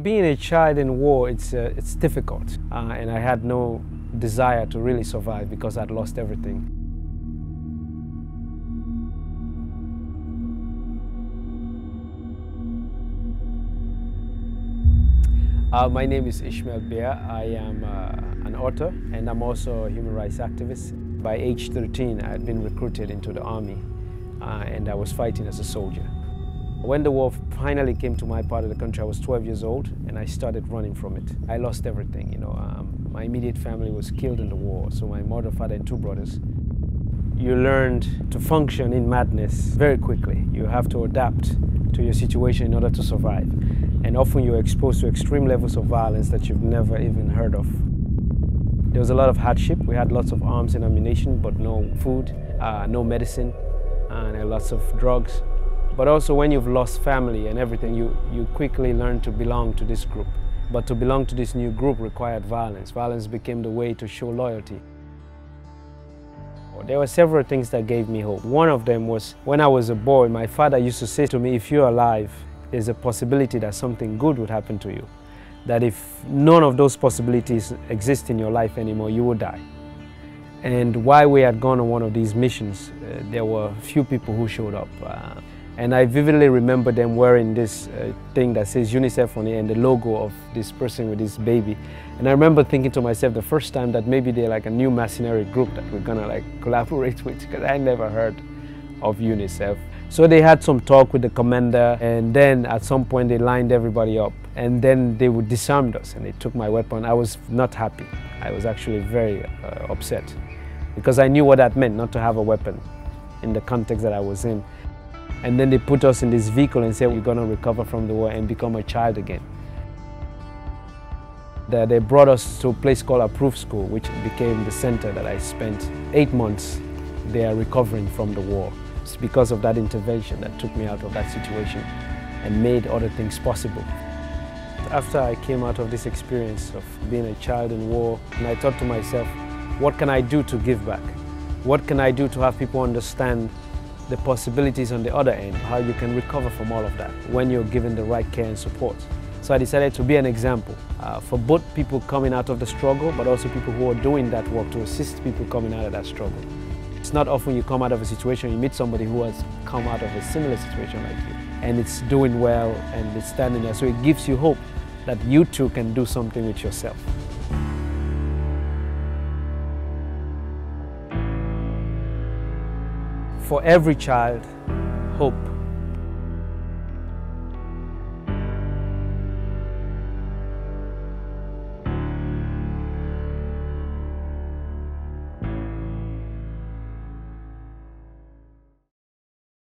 Being a child in war, it's difficult, and I had no desire to really survive because I'd lost everything. My name is Ishmael Bia. I am an author, and I'm also a human rights activist. By age 13, I had been recruited into the army, and I was fighting as a soldier. When the war finally came to my part of the country, I was 12 years old, and I started running from it. I lost everything, my immediate family was killed in the war, so my mother, father, and two brothers. You learned to function in madness very quickly. You have to adapt to your situation in order to survive. And often you're exposed to extreme levels of violence that you've never even heard of. There was a lot of hardship. We had lots of arms and ammunition, but no food, no medicine, and lots of drugs. But also when you've lost family and everything, you quickly learn to belong to this group. But to belong to this new group required violence. Violence became the way to show loyalty. There were several things that gave me hope. One of them was when I was a boy, my father used to say to me, if you're alive, there's a possibility that something good would happen to you. That if none of those possibilities exist in your life anymore, you will die. And while we had gone on one of these missions, there were a few people who showed up. And I vividly remember them wearing this thing that says UNICEF on it and the logo of this person with this baby. And I remember thinking to myself the first time that maybe they're like a new mercenary group that we're gonna collaborate with, because I never heard of UNICEF. So they had some talk with the commander, and then at some point they lined everybody up, and then they would disarm us and they took my weapon. I was not happy. I was actually very upset, because I knew what that meant, not to have a weapon in the context that I was in. And then they put us in this vehicle and said, we're going to recover from the war and become a child again. They brought us to a place called Approved School, which became the center that I spent 8 months there recovering from the war. It's because of that intervention that took me out of that situation and made other things possible. After I came out of this experience of being a child in war, and I thought to myself, what can I do to give back? What can I do to have people understand the possibilities on the other end, how you can recover from all of that when you're given the right care and support. So I decided to be an example for both people coming out of the struggle, but also people who are doing that work to assist people coming out of that struggle. It's not often you come out of a situation, you meet somebody who has come out of a similar situation like you, and it's doing well and it's standing there. So it gives you hope that you too can do something with yourself. For every child, hope